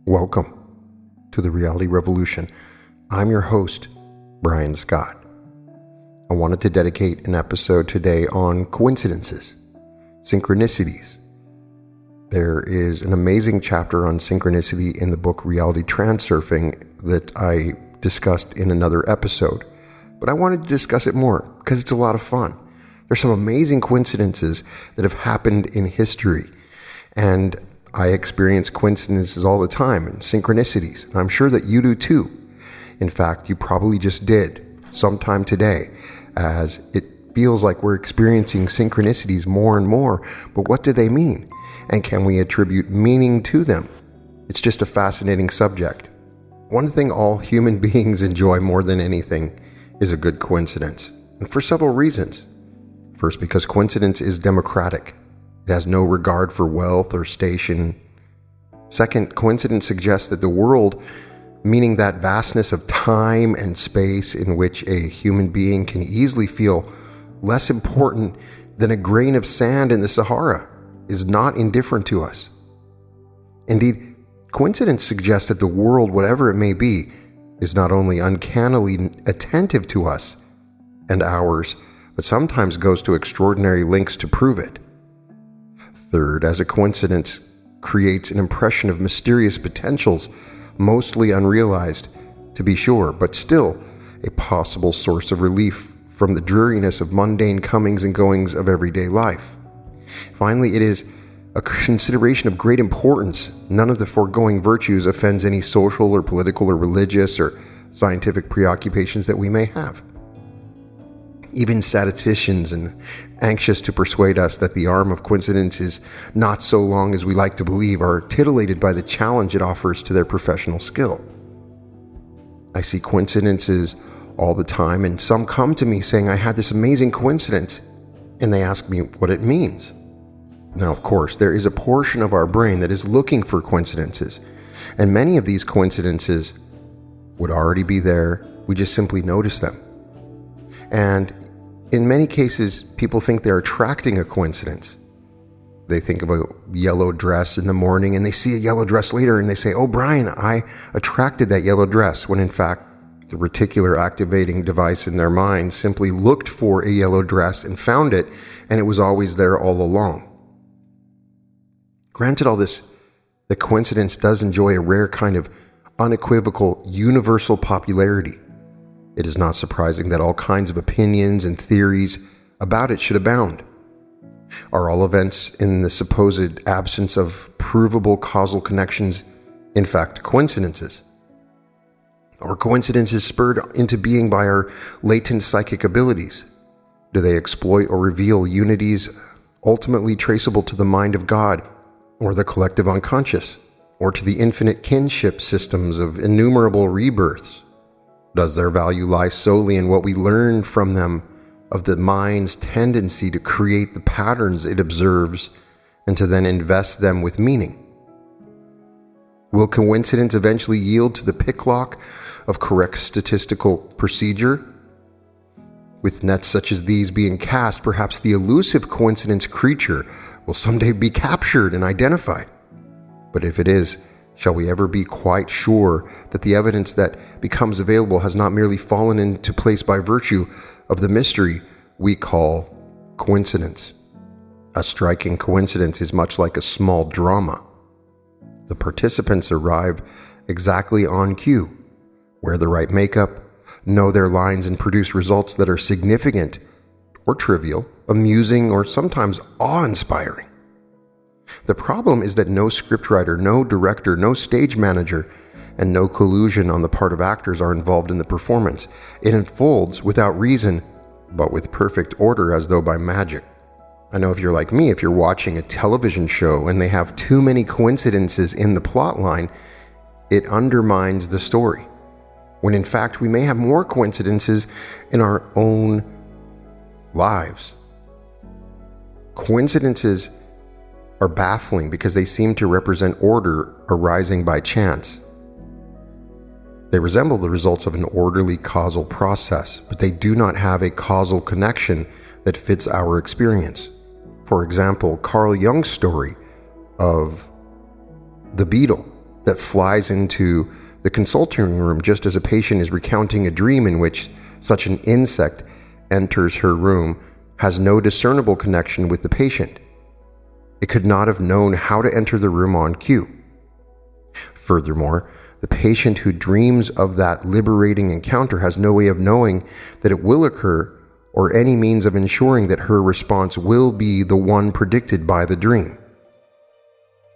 Welcome to the Reality Revolution. I'm your host, Brian Scott. I wanted to dedicate an episode today on coincidences, synchronicities. There is an amazing chapter on synchronicity in the book Reality Transurfing that I discussed in another episode, but I wanted to discuss it more because it's a lot of fun. There's some amazing coincidences that have happened in history, and I experience coincidences all the time and synchronicities, and I'm sure that you do too. In fact, you probably just did sometime today, as it feels like we're experiencing synchronicities more and more. But what do they mean? And can we attribute meaning to them? It's just a fascinating subject. One thing all human beings enjoy more than anything is a good coincidence, and for several reasons. First, because coincidence is democratic. It has no regard for wealth or station. Second, coincidence suggests that the world, meaning that vastness of time and space in which a human being can easily feel less important than a grain of sand in the Sahara, is not indifferent to us. Indeed, coincidence suggests that the world, whatever it may be, is not only uncannily attentive to us and ours, but sometimes goes to extraordinary lengths to prove it. Third, as a coincidence creates an impression of mysterious potentials, mostly unrealized, to be sure, but still a possible source of relief from the dreariness of mundane comings and goings of everyday life. Finally, it is a consideration of great importance. None of the foregoing virtues offends any social or political or religious or scientific preoccupations that we may have. Even statisticians, and anxious to persuade us that the arm of coincidence is not so long as we like to believe, are titillated by the challenge it offers to their professional skill. I see coincidences all the time, and some come to me saying, I had this amazing coincidence, and they ask me what it means. Now, of course, there is a portion of our brain that is looking for coincidences, and many of these coincidences would already be there. We just simply notice them. And in many cases, people think they're attracting a coincidence. They think of a yellow dress in the morning and they see a yellow dress later and they say, oh, Brian, I attracted that yellow dress, when in fact, the reticular activating device in their mind simply looked for a yellow dress and found it, and it was always there all along. Granted all this, the coincidence does enjoy a rare kind of unequivocal universal popularity. It is not surprising that all kinds of opinions and theories about it should abound. Are all events in the supposed absence of provable causal connections in fact coincidences? Are coincidences spurred into being by our latent psychic abilities? Do they exploit or reveal unities ultimately traceable to the mind of God, or the collective unconscious, or to the infinite kinship systems of innumerable rebirths? Does their value lie solely in what we learn from them of the mind's tendency to create the patterns it observes and to then invest them with meaning? Will coincidence eventually yield to the picklock of correct statistical procedure? With nets such as these being cast, perhaps the elusive coincidence creature will someday be captured and identified. But if it is, shall we ever be quite sure that the evidence that becomes available has not merely fallen into place by virtue of the mystery we call coincidence? A striking coincidence is much like a small drama. The participants arrive exactly on cue, wear the right makeup, know their lines, and produce results that are significant or trivial, amusing, or sometimes awe-inspiring. The problem is that no scriptwriter, no director, no stage manager, and no collusion on the part of actors are involved in the performance. It unfolds without reason, but with perfect order, as though by magic. I know if you're like me, if you're watching a television show and they have too many coincidences in the plot line, it undermines the story. When in fact, we may have more coincidences in our own lives. Coincidences are baffling because they seem to represent order arising by chance. They resemble the results of an orderly causal process, but they do not have a causal connection that fits our experience. For example, Carl Jung's story of the beetle that flies into the consulting room just as a patient is recounting a dream in which such an insect enters her room has no discernible connection with the patient. It could not have known how to enter the room on cue. Furthermore, the patient who dreams of that liberating encounter has no way of knowing that it will occur or any means of ensuring that her response will be the one predicted by the dream.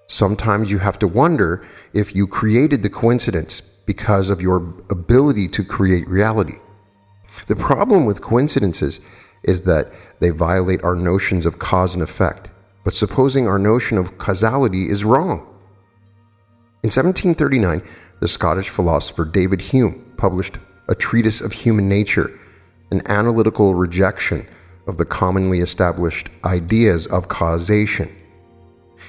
Sometimes you have to wonder if you created the coincidence because of your ability to create reality. The problem with coincidences is that they violate our notions of cause and effect, but supposing our notion of causality is wrong. In 1739, the Scottish philosopher David Hume published A Treatise of Human Nature, an analytical rejection of the commonly established ideas of causation.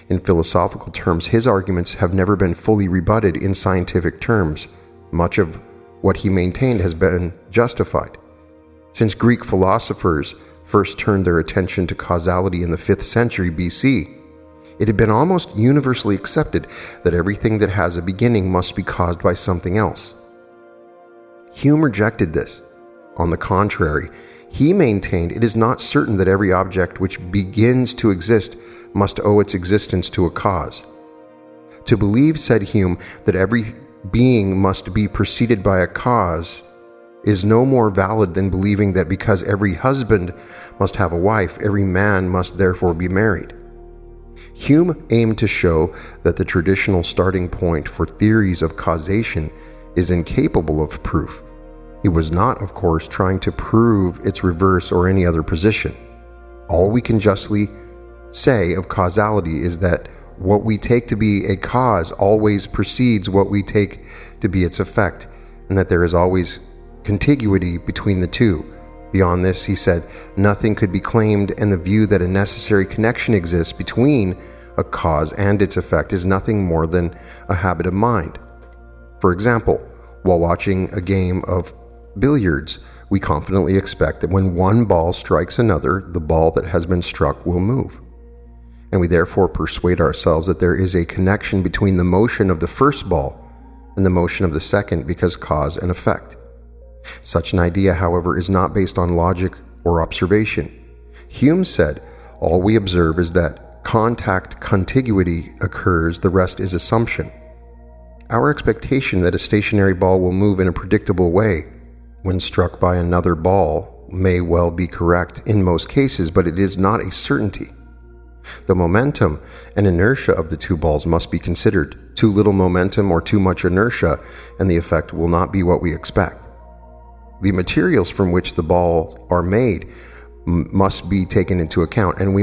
In philosophical terms, his arguments have never been fully rebutted in scientific terms. Much of what he maintained has been justified. Since Greek philosophers first turned their attention to causality in the 5th century BC, it had been almost universally accepted that everything that has a beginning must be caused by something else. Hume rejected this. On the contrary, he maintained it is not certain that every object which begins to exist must owe its existence to a cause. To believe, said Hume, that every being must be preceded by a cause is no more valid than believing that because every husband must have a wife, every man must therefore be married. Hume aimed to show that the traditional starting point for theories of causation is incapable of proof. He was not, of course, trying to prove its reverse or any other position. All we can justly say of causality is that what we take to be a cause always precedes what we take to be its effect, and that there is always contiguity between the two. Beyond this, he said, nothing could be claimed, and the view that a necessary connection exists between a cause and its effect is nothing more than a habit of mind. For example, while watching a game of billiards, we confidently expect that when one ball strikes another, the ball that has been struck will move. And we therefore persuade ourselves that there is a connection between the motion of the first ball and the motion of the second because cause and effect. Such an idea, however, is not based on logic or observation. Hume said, all we observe is that contact contiguity occurs, the rest is assumption. Our expectation that a stationary ball will move in a predictable way when struck by another ball may well be correct in most cases, but it is not a certainty. The momentum and inertia of the two balls must be considered. Too little momentum or too much inertia, and the effect will not be what we expect. The materials from which the balls are made must be taken into account, and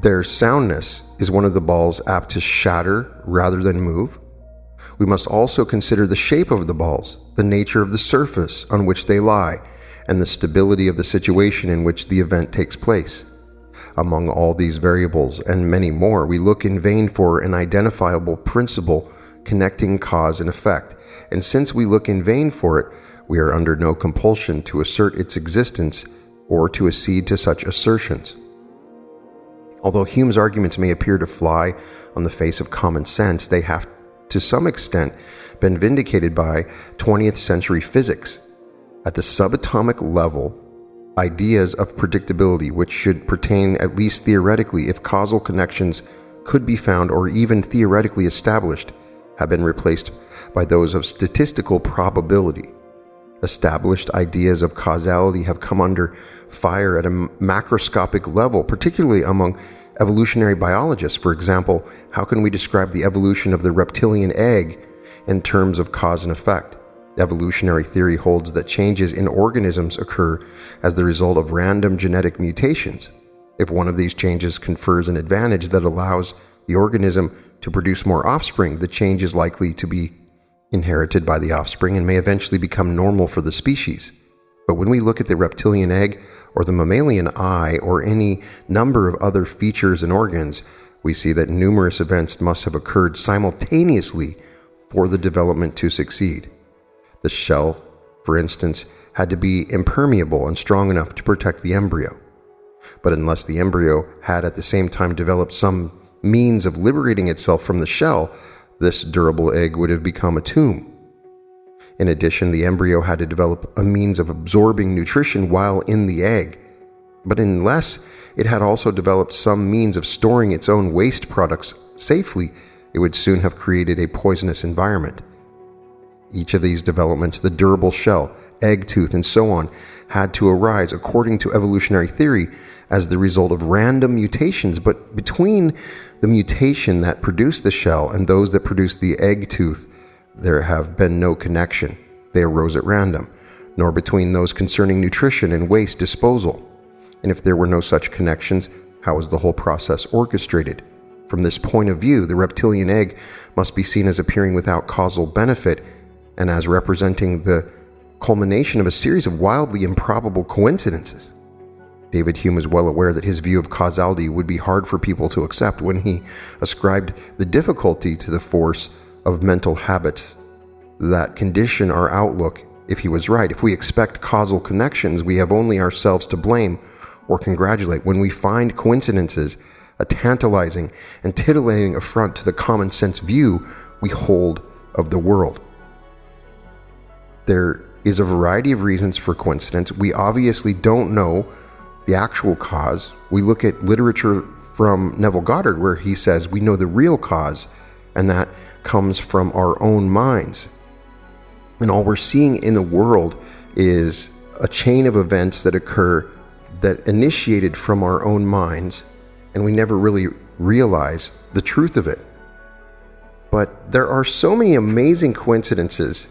their soundness is one of the balls apt to shatter rather than move. We must also consider the shape of the balls, the nature of the surface on which they lie, and the stability of the situation in which the event takes place. Among all these variables and many more, we look in vain for an identifiable principle connecting cause and effect, and since we look in vain for it, we are under no compulsion to assert its existence or to accede to such assertions. Although Hume's arguments may appear to fly on the face of common sense, they have to some extent been vindicated by 20th century physics. At the subatomic level, ideas of predictability, which should pertain at least theoretically if causal connections could be found or even theoretically established, have been replaced by those of statistical probability. Established ideas of causality have come under fire at a macroscopic level, particularly among evolutionary biologists. For example, how can we describe the evolution of the reptilian egg in terms of cause and effect? Evolutionary theory holds that changes in organisms occur as the result of random genetic mutations. If one of these changes confers an advantage that allows the organism to produce more offspring, the change is likely to be inherited by the offspring and may eventually become normal for the species. But when we look at the reptilian egg or the mammalian eye or any number of other features and organs, we see that numerous events must have occurred simultaneously for the development to succeed. The shell, for instance, had to be impermeable and strong enough to protect the embryo. But unless the embryo had at the same time developed some means of liberating itself from the shell, this durable egg would have become a tomb. In addition, the embryo had to develop a means of absorbing nutrition while in the egg, but unless it had also developed some means of storing its own waste products safely, it would soon have created a poisonous environment. Each of these developments, the durable shell, egg tooth, and so on, had to arise, according to evolutionary theory, as the result of random mutations. But between the mutation that produced the shell and those that produced the egg tooth, there have been no connection. They arose at random, nor between those concerning nutrition and waste disposal. And if there were no such connections, how was the whole process orchestrated? From this point of view, the reptilian egg must be seen as appearing without causal benefit and as representing the culmination of a series of wildly improbable coincidences. David Hume is well aware that his view of causality would be hard for people to accept when he ascribed the difficulty to the force of mental habits that condition our outlook. If he was right, if we expect causal connections, we have only ourselves to blame or congratulate. When we find coincidences a tantalizing and titillating affront to the common sense view we hold of the world. There is a variety of reasons for coincidence. We obviously don't know the actual cause. We look at literature from Neville Goddard where he says we know the real cause, and that comes from our own minds. And all we're seeing in the world is a chain of events that occur that initiated from our own minds, and we never really realize the truth of it. But there are so many amazing coincidences.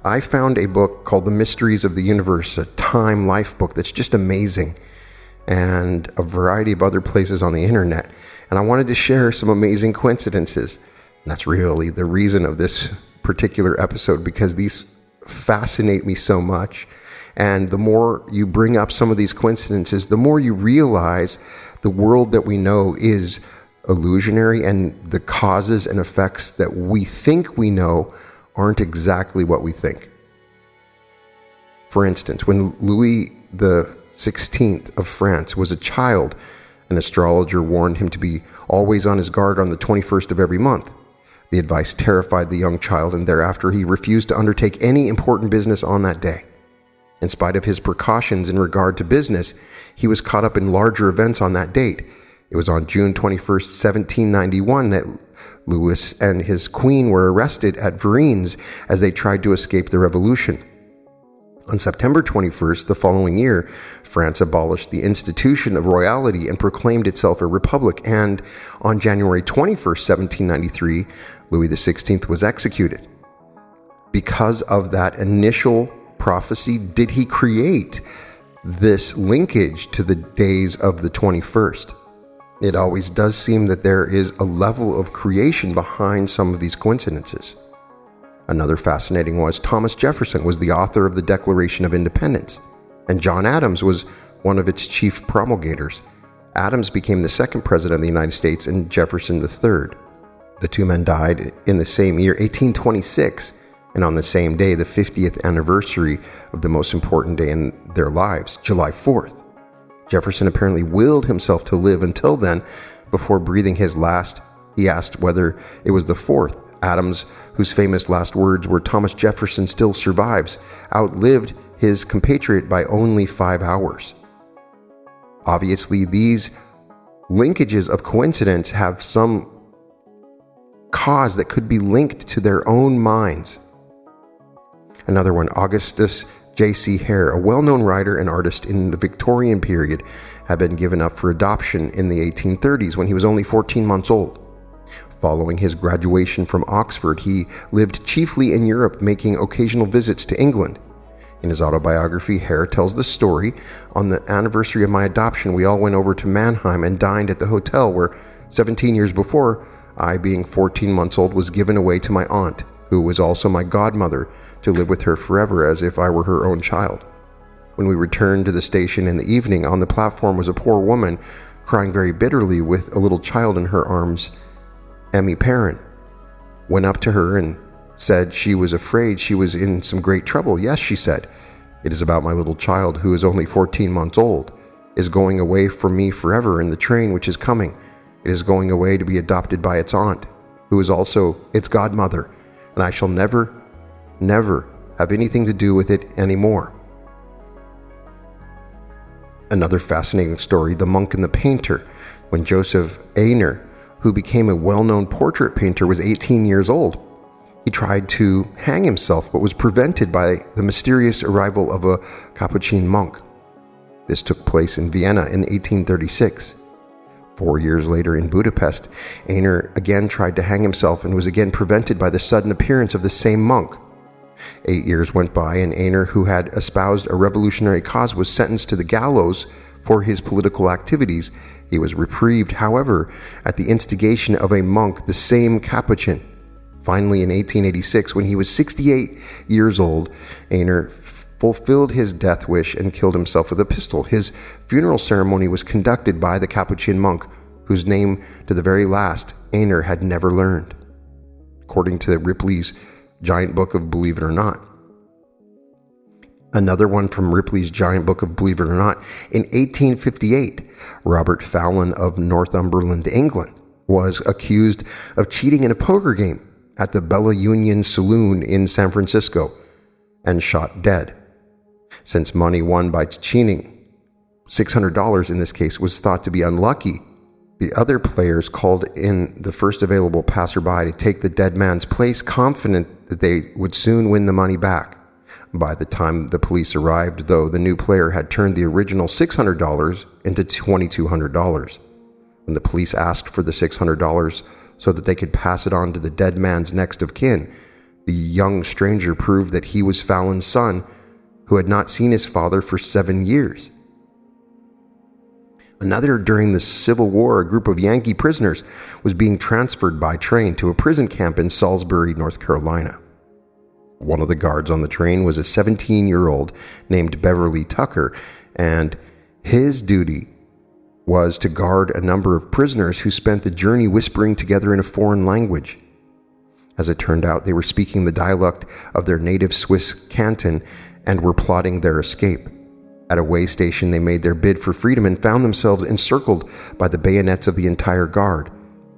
I found a book called The Mysteries of the Universe, a Time Life book that's just amazing, and a variety of other places on the internet. And I wanted to share some amazing coincidences. And that's really the reason of this particular episode, because these fascinate me so much. And the more you bring up some of these coincidences, the more you realize the world that we know is illusionary, and the causes and effects that we think we know aren't exactly what we think. For instance, when Louis XVI of France was a child, an astrologer warned him to be always on his guard on the 21st of every month. The advice terrified the young child, and thereafter he refused to undertake any important business on that day. In spite of his precautions in regard to business, he was caught up in larger events on that date. It was on June 21st, 1791 that Louis and his queen were arrested at Verrines as they tried to escape the revolution. On September 21st, the following year, France abolished the institution of royalty and proclaimed itself a republic, and on January 21st, 1793, Louis XVI was executed. Because of that initial prophecy, did he create this linkage to the days of the 21st? It always does seem that there is a level of creation behind some of these coincidences. Another fascinating one is Thomas Jefferson was the author of the Declaration of Independence, and John Adams was one of its chief promulgators. Adams became the second president of the United States and Jefferson the third. The two men died in the same year, 1826, and on the same day, the 50th anniversary of the most important day in their lives, July 4th. Jefferson apparently willed himself to live until then. Before breathing his last, he asked whether it was the 4th. Adams, whose famous last words were "Thomas Jefferson still survives," outlived his compatriot by only 5 hours. Obviously, these linkages of coincidence have some cause that could be linked to their own minds. Another one, Augustus J.C. Hare, a well-known writer and artist in the Victorian period, had been given up for adoption in the 1830s when he was only 14 months old. Following his graduation from Oxford, he lived chiefly in Europe, making occasional visits to England. In his autobiography, Hare tells the story, "On the anniversary of my adoption, we all went over to Mannheim and dined at the hotel where 17 years before, I, being 14 months old, was given away to my aunt, who was also my godmother, to live with her forever as if I were her own child. When we returned to the station in the evening, on the platform was a poor woman crying very bitterly with a little child in her arms. Emmy Perrin went up to her and said she was afraid she was in some great trouble. Yes, she said, it is about my little child, who is only 14 months old, is going away from me forever in the train which is coming. It is going away to be adopted by its aunt. who is also its godmother, and I shall never, never have anything to do with it anymore. Another fascinating story, The Monk and the Painter, when Joseph Einer, who became a well-known portrait painter, was 18 years old. He tried to hang himself, but was prevented by the mysterious arrival of a Capuchin monk. This took place in Vienna in 1836. 4 years later in Budapest, Einer again tried to hang himself and was again prevented by the sudden appearance of the same monk. 8 years went by, and Einer, who had espoused a revolutionary cause, was sentenced to the gallows for his political activities. He was reprieved, however, at the instigation of a monk, the same Capuchin. Finally, in 1886, when he was 68 years old, Einer fulfilled his death wish and killed himself with a pistol. His funeral ceremony was conducted by the Capuchin monk, whose name, to the very last, Einer had never learned, according to Ripley's Giant Book of Believe It or Not. Another one from Ripley's Giant Book of Believe It or Not. In 1858, Robert Fallon of Northumberland, England, was accused of cheating in a poker game at the Bella Union Saloon in San Francisco and shot dead. Since money won by cheating, $600 in this case, was thought to be unlucky, the other players called in the first available passerby to take the dead man's place, confident that they would soon win the money back. By the time the police arrived, though, the new player had turned the original $600 into $2,200. When the police asked for the $600 so that they could pass it on to the dead man's next of kin, the young stranger proved that he was Fallon's son, who had not seen his father for 7 years. Another, during the Civil War, a group of Yankee prisoners was being transferred by train to a prison camp in Salisbury, North Carolina. One of the guards on the train was a 17-year-old named Beverly Tucker, and his duty was to guard a number of prisoners who spent the journey whispering together in a foreign language. As it turned out, they were speaking the dialect of their native Swiss canton and were plotting their escape. At a way station, they made their bid for freedom and found themselves encircled by the bayonets of the entire guard.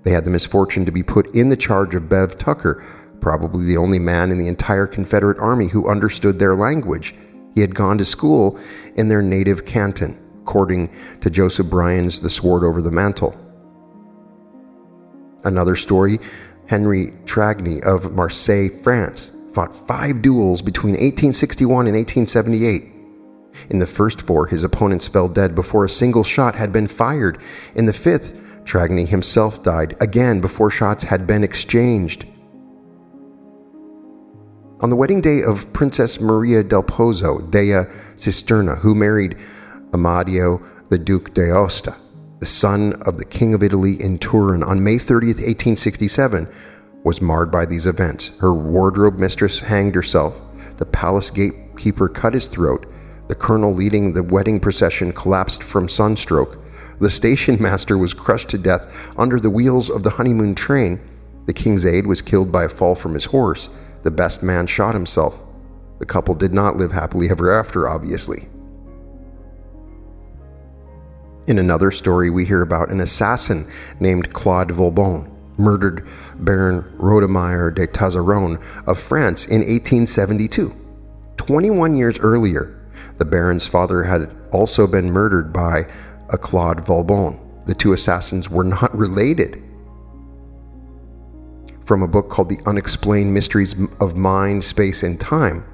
They had the misfortune to be put in the charge of Bev Tucker, probably the only man in the entire Confederate Army who understood their language. He had gone to school in their native canton, according to Joseph Bryan's The Sword Over the Mantle. Another story, Henry Tragny of Marseille, France, fought 5 duels between 1861 and 1878. In the first 4, his opponents fell dead before a single shot had been fired. In the 5th, Tragny himself died, again before shots had been exchanged. On the wedding day of Princess Maria del Pozzo della Cisterna, who married Amadeo the Duke d'Aosta, the son of the King of Italy in Turin, on May 30th, 1867, was marred by these events. Her wardrobe mistress hanged herself. The palace gatekeeper cut his throat. The colonel leading the wedding procession collapsed from sunstroke. The station master was crushed to death under the wheels of the honeymoon train. The king's aide was killed by a fall from his horse. The best man shot himself. The couple did not live happily ever after, obviously. In another story, we hear about an assassin named Claude Volbon, murdered Baron Rodemeyer de Tazaron of France in 1872. 21 years earlier, the Baron's father had also been murdered by a Claude Volbon. The two assassins were not related. From a book called The Unexplained Mysteries of Mind, Space, and Time,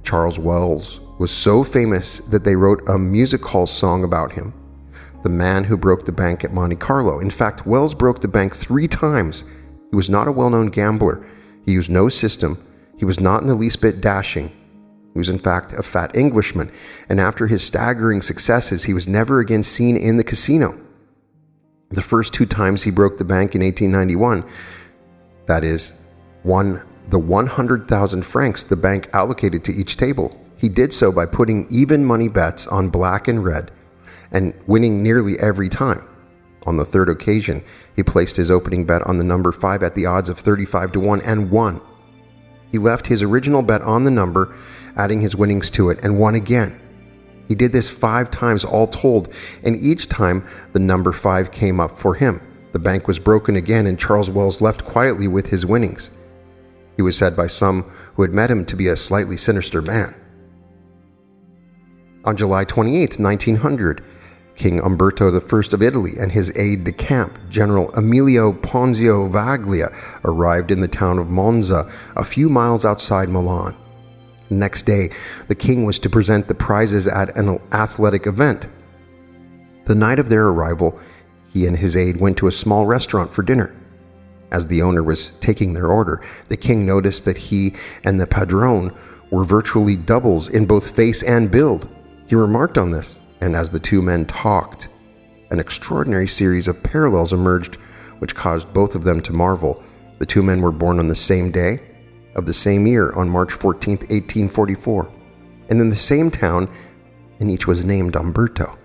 Charles Wells was so famous that they wrote a music hall song about him, the man who broke the bank at Monte Carlo. In fact, Wells broke the bank 3 times. He was not a well-known gambler. He used no system. He was not in the least bit dashing. He was in fact a fat Englishman, and after his staggering successes, he was never again seen in the casino. The first 2 times he broke the bank in 1891, that is, won the 100,000 francs the bank allocated to each table. He did so by putting even money bets on black and red, and winning nearly every time. On the 3rd occasion, he placed his opening bet on the number 5 at the odds of 35 to 1 and won. He left his original bet on the number, adding his winnings to it, and won again. He did this 5 times all told, and each time the number 5 came up for him. The bank was broken again, and Charles Wells left quietly with his winnings. He was said by some who had met him to be a slightly sinister man. On July 28, 1900, King Umberto I of Italy and his aide-de-camp, General Emilio Ponzio Vaglia, arrived in the town of Monza, a few miles outside Milan. Next day, the king was to present the prizes at an athletic event. The night of their arrival, he and his aide went to a small restaurant for dinner. As the owner was taking their order, the king noticed that he and the padrone were virtually doubles in both face and build. He remarked on this, and as the two men talked, an extraordinary series of parallels emerged which caused both of them to marvel. The two men were born on the same day of the same year, on March 14, 1844, and in the same town, and each was named Umberto.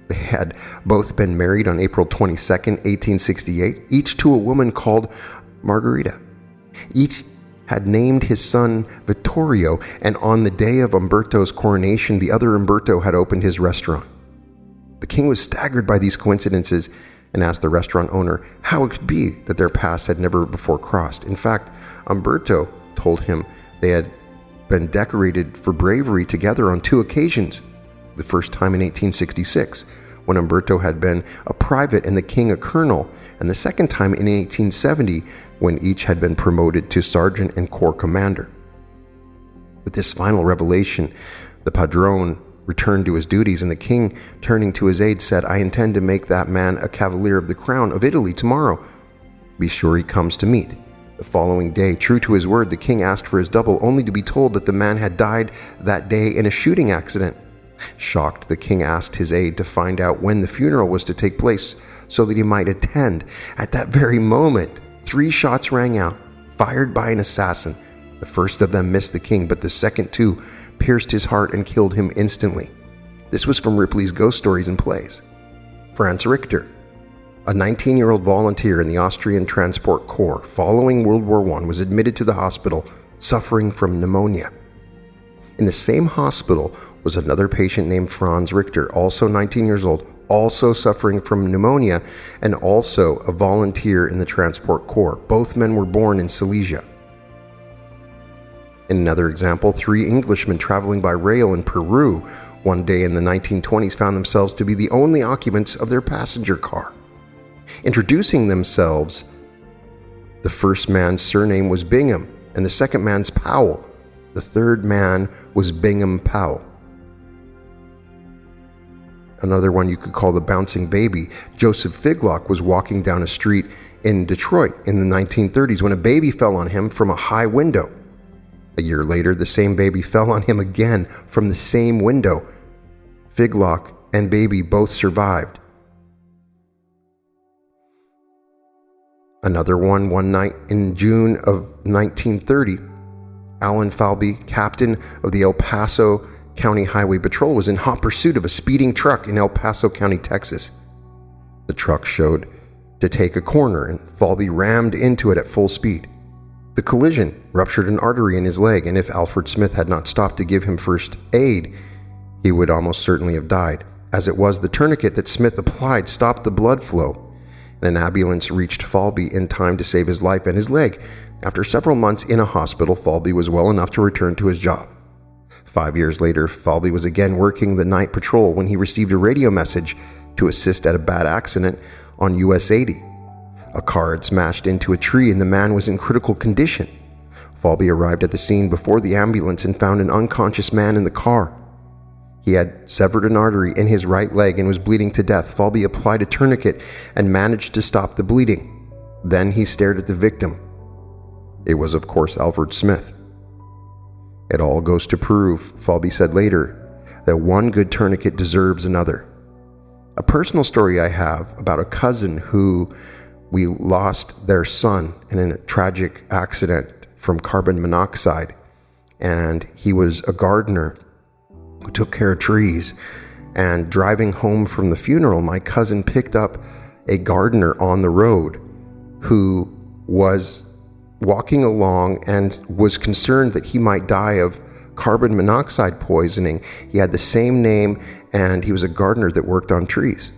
They had both been married on April 22, 1868, each to a woman called Margarita. Each had named his son Vittorio, and on the day of Umberto's coronation, the other Umberto had opened his restaurant. The king was staggered by these coincidences and asked the restaurant owner how it could be that their paths had never before crossed. In fact, Umberto told him they had been decorated for bravery together on 2 occasions. The first time in 1866, when Umberto had been a private and the king a colonel, and the second time in 1870, when each had been promoted to sergeant and corps commander. With this final revelation, the padrone returned to his duties, and the king, turning to his aide, said, "I intend to make that man a cavalier of the crown of Italy tomorrow. Be sure he comes to meet." The following day, true to his word, the king asked for his double, only to be told that the man had died that day in a shooting accident. Shocked, the king asked his aide to find out when the funeral was to take place so that he might attend. At that very moment, 3 shots rang out, fired by an assassin. The first of them missed the king, but the second 2 pierced his heart and killed him instantly. This was from Ripley's Ghost Stories and Plays. Franz Richter, a 19-year-old volunteer in the Austrian Transport Corps following World War I, was admitted to the hospital suffering from pneumonia. In the same hospital was another patient named Franz Richter, also 19 years old, also suffering from pneumonia, and also a volunteer in the Transport Corps. Both men were born in Silesia. In another example, 3 Englishmen traveling by rail in Peru one day in the 1920s found themselves to be the only occupants of their passenger car. Introducing themselves, the first man's surname was Bingham, and the second man's Powell. The third man was Bingham Powell. Another one you could call the bouncing baby. Joseph Figlock was walking down a street in Detroit in the 1930s when a baby fell on him from a high window. A year later, the same baby fell on him again from the same window. Figlock and baby both survived. Another one night in June of 1930, Alan Falby, captain of the El Paso County Highway Patrol, was in hot pursuit of a speeding truck in El Paso County, Texas. The truck showed to take a corner, and Falby rammed into it at full speed. The collision ruptured an artery in his leg, and if Alfred Smith had not stopped to give him first aid, he would almost certainly have died. As it was, the tourniquet that Smith applied stopped the blood flow, and an ambulance reached Falby in time to save his life and his leg. After several months in a hospital, Falby was well enough to return to his job. 5 years later, Falby was again working the night patrol when he received a radio message to assist at a bad accident on US 80. A car had smashed into a tree and the man was in critical condition. Falby arrived at the scene before the ambulance and found an unconscious man in the car. He had severed an artery in his right leg and was bleeding to death. Falby applied a tourniquet and managed to stop the bleeding. Then he stared at the victim. It was, of course, Alfred Smith. "It all goes to prove," Falby said later, "that one good tourniquet deserves another." A personal story I have about a cousin who we lost their son in a tragic accident from carbon monoxide, and he was a gardener who took care of trees. And driving home from the funeral, my cousin picked up a gardener on the road who was walking along and was concerned that he might die of carbon monoxide poisoning. He had the same name, and he was a gardener that worked on trees.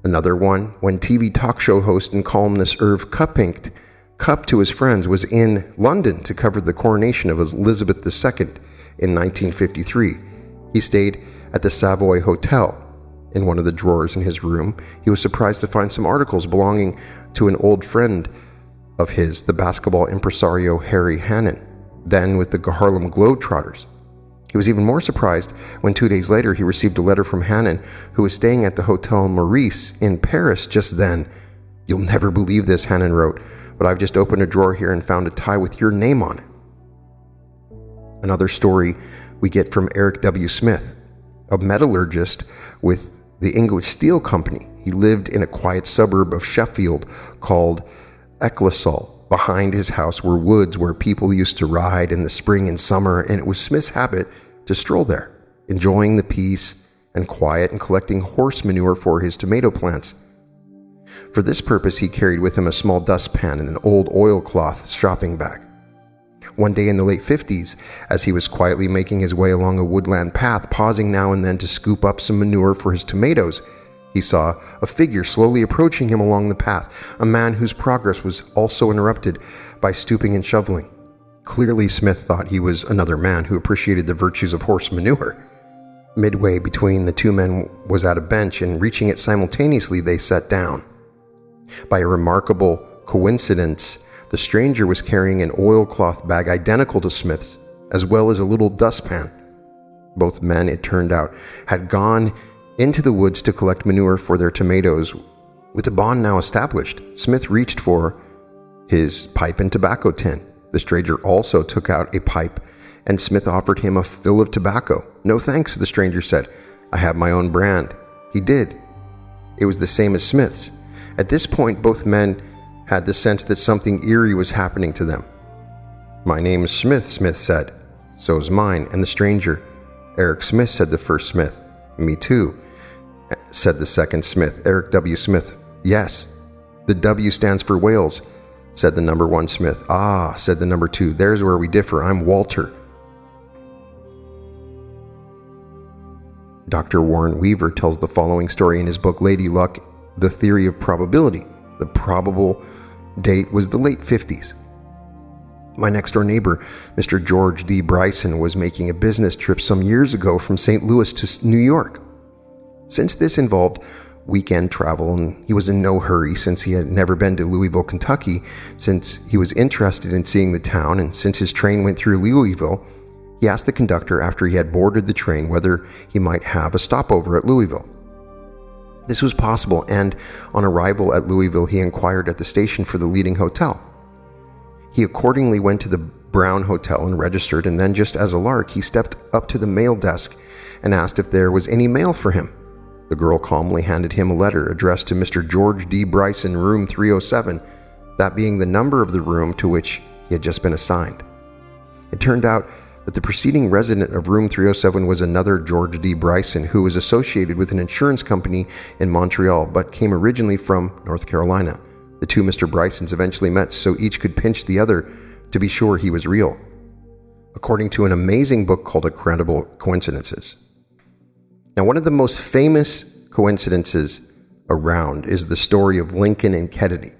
Another one, when TV talk show host and columnist Irv Kuppinked Cup to his friends was in London to cover the coronation of Elizabeth II in 1953. He stayed at the Savoy Hotel. In one of the drawers in his room, he was surprised to find some articles belonging to an old friend of his, the basketball impresario Harry Hannon, then with the Harlem Globetrotters. He was even more surprised when 2 days later he received a letter from Hannon, who was staying at the Hotel Maurice in Paris just then. "You'll never believe this," Hannon wrote, "but I've just opened a drawer here and found a tie with your name on it." Another story we get from Eric W. Smith, a metallurgist with the English Steel Company. He lived in a quiet suburb of Sheffield called Ecclesall. Behind his house were woods where people used to ride in the spring and summer, and it was Smith's habit to stroll there, enjoying the peace and quiet and collecting horse manure for his tomato plants. For this purpose, he carried with him a small dustpan and an old oilcloth shopping bag. One day in the late 50s, as he was quietly making his way along a woodland path, pausing now and then to scoop up some manure for his tomatoes, he saw a figure slowly approaching him along the path, a man whose progress was also interrupted by stooping and shoveling. Clearly, Smith thought he was another man who appreciated the virtues of horse manure. Midway between the two men was at a bench, and reaching it simultaneously, they sat down. By a remarkable coincidence, the stranger was carrying an oilcloth bag identical to Smith's, as well as a little dustpan. Both men, it turned out, had gone into the woods to collect manure for their tomatoes. With the bond now established, Smith reached for his pipe and tobacco tin. The stranger also took out a pipe, and Smith offered him a fill of tobacco. "No thanks," the stranger said. "I have my own brand." He did. It was the same as Smith's. At this point, both men had the sense that something eerie was happening to them. "My name is Smith," Smith said. "So's mine." And the stranger, "Eric Smith," said the first Smith. "Me too," said the second Smith. "Eric W. Smith." "Yes." "The W stands for Wales," said the number one Smith. "Ah," said the number two. "There's where we differ. I'm Walter." Dr. Warren Weaver tells the following story in his book Lady Luck, The Theory of Probability. The probable date was the late 50s. My next-door neighbor, Mr. George D. Bryson, was making a business trip some years ago from St. Louis to New York. Since this involved weekend travel, and he was in no hurry since he had never been to Louisville, Kentucky, since he was interested in seeing the town, and since his train went through Louisville, he asked the conductor after he had boarded the train whether he might have a stopover at Louisville. This was possible, and on arrival at Louisville, he inquired at the station for the leading hotel. He accordingly went to the Brown Hotel and registered, and then just as a lark, he stepped up to the mail desk and asked if there was any mail for him. The girl calmly handed him a letter addressed to Mr. George D. Bryson, room 307, that being the number of the room to which he had just been assigned. It turned out that the preceding resident of room 307 was another George D. Bryson, who was associated with an insurance company in Montreal, but came originally from North Carolina. The two Mr. Brysons eventually met, so each could pinch the other to be sure he was real, according to an amazing book called Incredible Coincidences. Now, one of the most famous coincidences around is the story of Lincoln and Kennedy,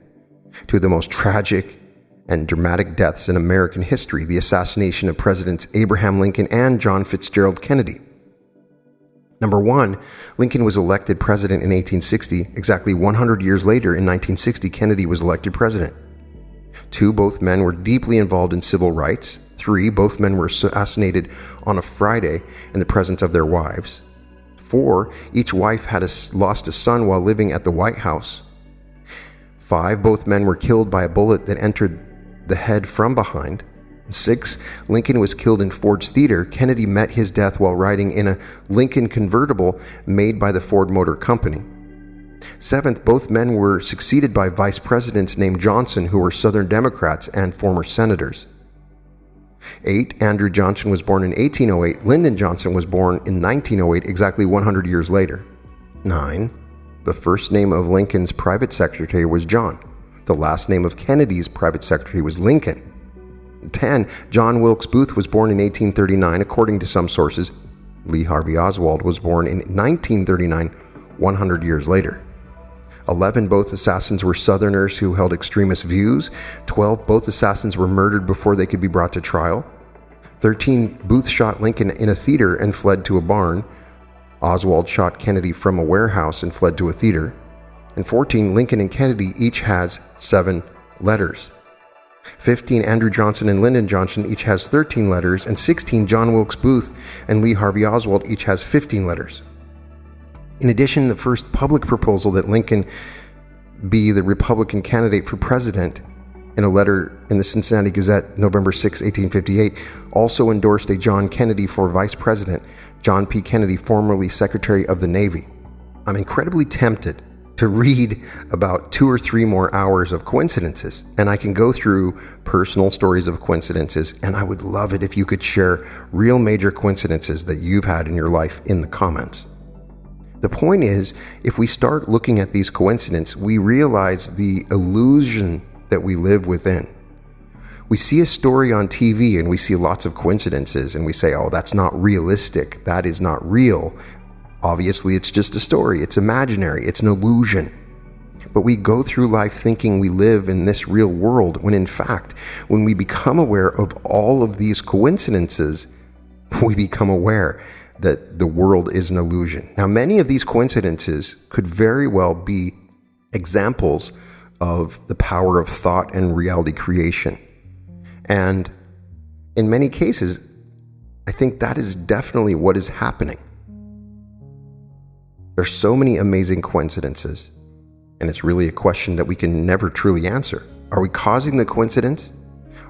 two of the most tragic and dramatic deaths in American history, the assassination of Presidents Abraham Lincoln and John Fitzgerald Kennedy. Number one, Lincoln was elected president in 1860. Exactly 100 years later, in 1960, Kennedy was elected president. Two, both men were deeply involved in civil rights. Three, both men were assassinated on a Friday in the presence of their wives. Four, each wife had lost a son while living at the White House. Five, both men were killed by a bullet that entered the head from behind. 6, Lincoln was killed in Ford's Theater. Kennedy met his death while riding in a Lincoln convertible made by the Ford Motor Company. 7th, both men were succeeded by vice presidents named Johnson, who were Southern Democrats and former senators. 8, Andrew Johnson was born in 1808. Lyndon Johnson was born in 1908, exactly 100 years later. 9, the first name of Lincoln's private secretary was John. The last name of Kennedy's private secretary was Lincoln. 10, John Wilkes Booth was born in 1839, according to some sources. Lee Harvey Oswald was born in 1939, 100 years later. 11, both assassins were Southerners who held extremist views. 12, both assassins were murdered before they could be brought to trial. 13, Booth shot Lincoln in a theater and fled to a barn. Oswald shot Kennedy from a warehouse and fled to a theater. And 14, Lincoln and Kennedy each has 7 letters. 15, Andrew Johnson and Lyndon Johnson each has 13 letters. And 16, John Wilkes Booth and Lee Harvey Oswald each has 15 letters. In addition, the first public proposal that Lincoln be the Republican candidate for president, in a letter in the Cincinnati Gazette, November 6, 1858, also endorsed a John Kennedy for vice president, John P. Kennedy, formerly Secretary of the Navy. I'm incredibly tempted to read about 2 or 3 more hours of coincidences, and I can go through personal stories of coincidences, and I would love it if you could share real major coincidences that you've had in your life in the comments. The point is, if we start looking at these coincidences, we realize the illusion that we live within. We see a story on TV and we see lots of coincidences and we say, oh, that's not realistic. That is not real. Obviously, it's just a story. It's imaginary. It's an illusion. But we go through life thinking we live in this real world, when in fact, when we become aware of all of these coincidences, we become aware that the world is an illusion. Now, many of these coincidences could very well be examples of the power of thought and reality creation. And in many cases, I think that is definitely what is happening. There's so many amazing coincidences, and it's really a question that we can never truly answer. Are we causing the coincidence?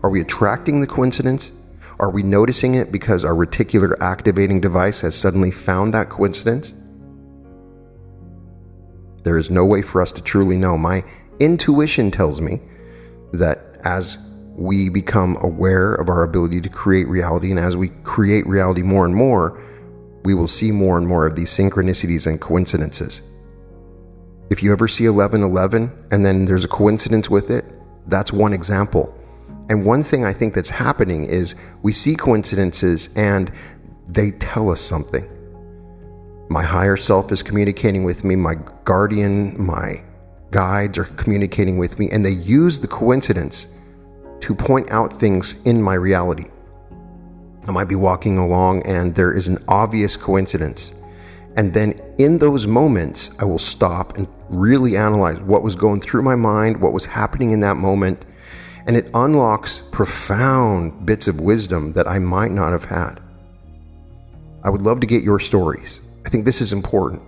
Are we attracting the coincidence? Are we noticing it because our reticular activating device has suddenly found that coincidence? There is no way for us to truly know. My intuition tells me that as we become aware of our ability to create reality, and as we create reality more and more, we will see more and more of these synchronicities and coincidences. If you ever see 1111 and then there's a coincidence with it, that's one example. And one thing I think that's happening is we see coincidences and they tell us something. My higher self is communicating with me, my guardian, my guides are communicating with me, and they use the coincidence to point out things in my reality. I might be walking along and there is an obvious coincidence. And then in those moments, I will stop and really analyze what was going through my mind, what was happening in that moment. And it unlocks profound bits of wisdom that I might not have had. I would love to get your stories. I think this is important.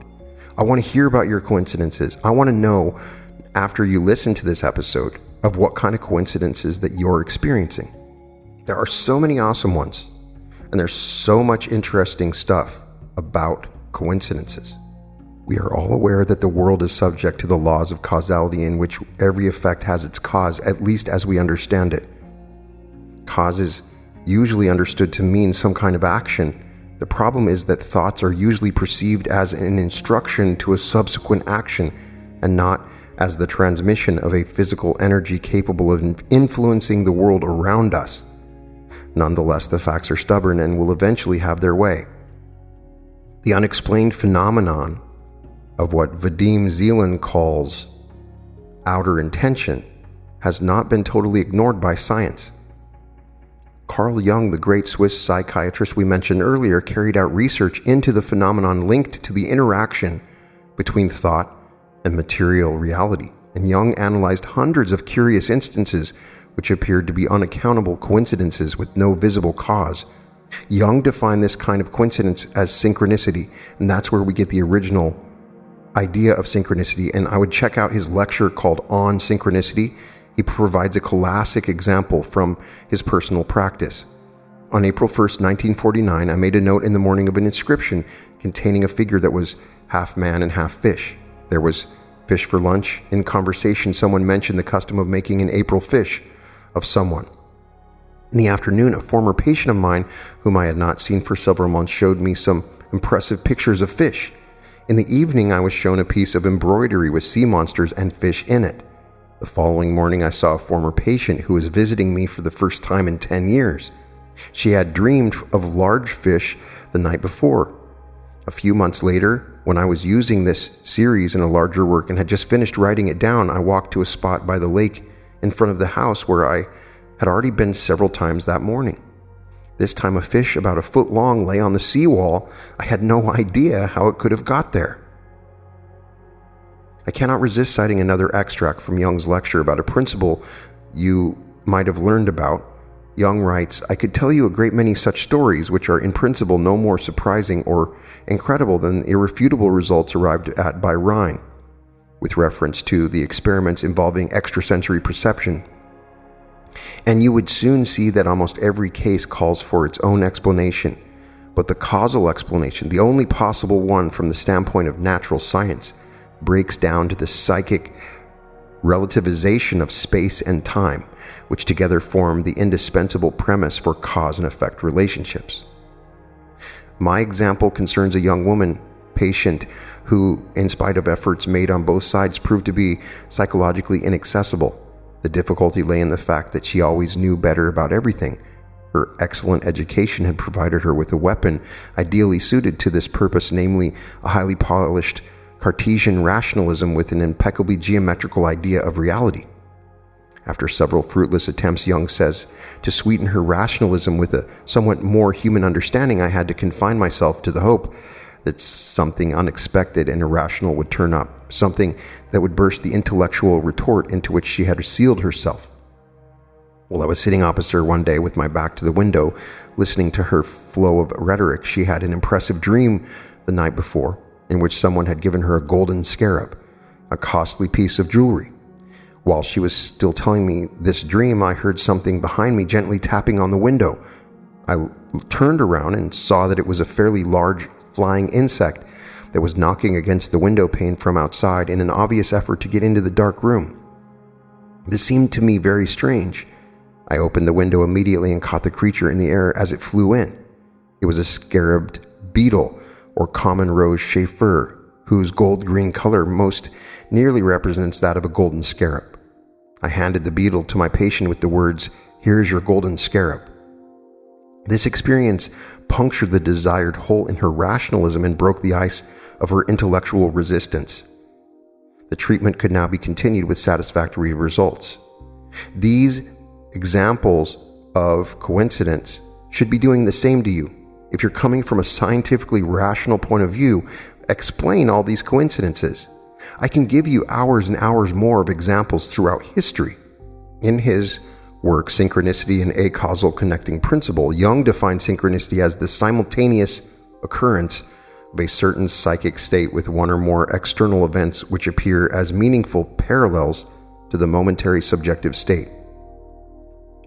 I want to hear about your coincidences. I want to know, after you listen to this episode, of what kind of coincidences that you're experiencing. There are so many awesome ones, and there's so much interesting stuff about coincidences. We are all aware that the world is subject to the laws of causality, in which every effect has its cause, at least as we understand it. Cause is usually understood to mean some kind of action. The problem is that thoughts are usually perceived as an instruction to a subsequent action, and not as the transmission of a physical energy capable of influencing the world around us. Nonetheless, the facts are stubborn and will eventually have their way. The unexplained phenomenon of what Vadim Zeland calls outer intention has not been totally ignored by science. Carl Jung, the great Swiss psychiatrist we mentioned earlier, carried out research into the phenomenon linked to the interaction between thought and material reality. And Jung analyzed hundreds of curious instances which appeared to be unaccountable coincidences with no visible cause. Jung defined this kind of coincidence as synchronicity, and that's where we get the original idea of synchronicity. And I would check out his lecture called On Synchronicity. He provides a classic example from his personal practice. On April 1st, 1949, I made a note in the morning of an inscription containing a figure that was half man and half fish. There was fish for lunch. In conversation, someone mentioned the custom of making an April fish of someone. In the afternoon, a former patient of mine, whom I had not seen for several months, showed me some impressive pictures of fish. In the evening, I was shown a piece of embroidery with sea monsters and fish in it. The following morning, I saw a former patient who was visiting me for the first time in 10 years. She had dreamed of large fish the night before. A few months later, when I was using this series in a larger work and had just finished writing it down, I walked to a spot by the lake in front of the house where I had already been several times that morning. This time a fish about a foot long lay on the seawall. I had no idea how it could have got there. I cannot resist citing another extract from Jung's lecture about a principle you might have learned about. Jung writes, "I could tell you a great many such stories which are in principle no more surprising or incredible than the irrefutable results arrived at by Rhine," with reference to the experiments involving extrasensory perception. "And you would soon see that almost every case calls for its own explanation, but the causal explanation, the only possible one from the standpoint of natural science, breaks down to the psychic relativization of space and time, which together form the indispensable premise for cause and effect relationships." My example concerns a young woman patient who, in spite of efforts made on both sides, proved to be psychologically inaccessible. The difficulty lay in the fact that she always knew better about everything. Her excellent education had provided her with a weapon ideally suited to this purpose, namely a highly polished Cartesian rationalism with an impeccably geometrical idea of reality. After several fruitless attempts, Jung says, to sweeten her rationalism with a somewhat more human understanding, I had to confine myself to the hope that something unexpected and irrational would turn up, something that would burst the intellectual retort into which she had sealed herself. While I was sitting opposite her one day with my back to the window, listening to her flow of rhetoric, she had an impressive dream the night before, in which someone had given her a golden scarab, a costly piece of jewelry. While she was still telling me this dream, I heard something behind me gently tapping on the window. I turned around and saw that it was a fairly large flying insect that was knocking against the window pane from outside in an obvious effort to get into the dark room. This seemed to me very strange. I opened the window immediately and caught the creature in the air as it flew in. It was a scarabed beetle, or common rose chafer, whose gold-green color most nearly represents that of a golden scarab. I handed the beetle to my patient with the words, "Here's your golden scarab." This experience punctured the desired hole in her rationalism and broke the ice of her intellectual resistance. The treatment could now be continued with satisfactory results. These examples of coincidence should be doing the same to you. If you're coming from a scientifically rational point of view, explain all these coincidences. I can give you hours and hours more of examples throughout history. In his work, Synchronicity and a Causal Connecting Principle, Jung defined synchronicity as the simultaneous occurrence of a certain psychic state with one or more external events which appear as meaningful parallels to the momentary subjective state.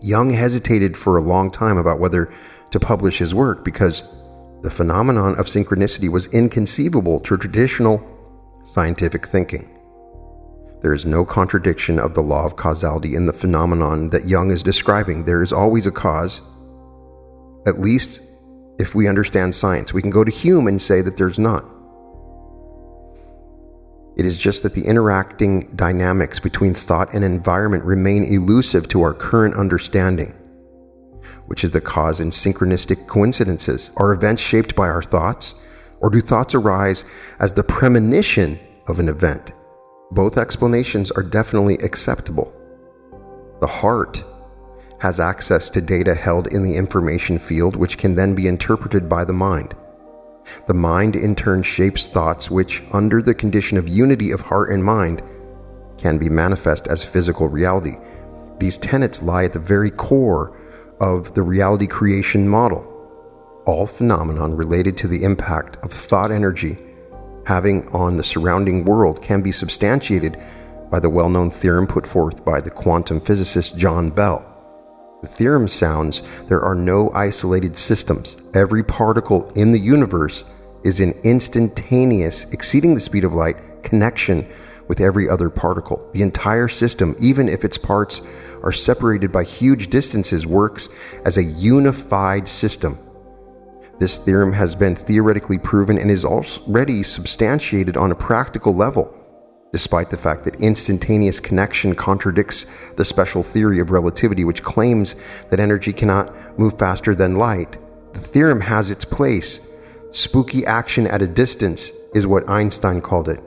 Jung hesitated for a long time about whether to publish his work because the phenomenon of synchronicity was inconceivable to traditional scientific thinking. There is no contradiction of the law of causality in the phenomenon that Jung is describing. There is always a cause. At least if we understand science, we can go to Hume and say that there's not. It is just that the interacting dynamics between thought and environment remain elusive to our current understanding, which is the cause in synchronistic coincidences. Are events shaped by our thoughts, or do thoughts arise as the premonition of an event? Both explanations are definitely acceptable. The heart has access to data held in the information field, which can then be interpreted by the mind. The mind in turn shapes thoughts which, under the condition of unity of heart and mind, can be manifest as physical reality. These tenets lie at the very core of the reality creation model. All phenomenon related to the impact of thought energy having on the surrounding world can be substantiated by the well-known theorem put forth by the quantum physicist John Bell. The theorem sounds, there are no isolated systems. Every particle in the universe is in instantaneous, exceeding the speed of light, connection with every other particle. The entire system, even if its parts are separated by huge distances, works as a unified system. This theorem has been theoretically proven and is already substantiated on a practical level. Despite the fact that instantaneous connection contradicts the special theory of relativity, which claims that energy cannot move faster than light, the theorem has its place Spooky action at a distance is what Einstein called it.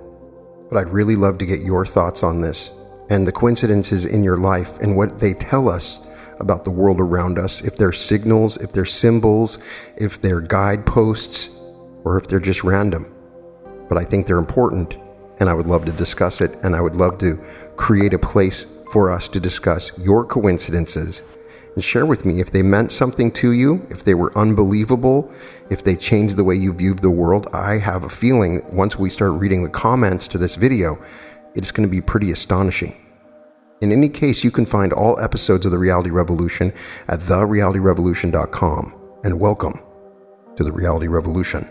But I'd really love to get your thoughts on this and the coincidences in your life and what they tell us about the world around us, if they're signals, if they're symbols, if they're guideposts, or if they're just random. But I think they're important, and I would love to discuss it, and I would love to create a place for us to discuss your coincidences and share with me if they meant something to you, if they were unbelievable, if they changed the way you viewed the world. I have a feeling once we start reading the comments to this video, it's going to be pretty astonishing. In any case, you can find all episodes of The Reality Revolution at therealityrevolution.com. And welcome to The Reality Revolution.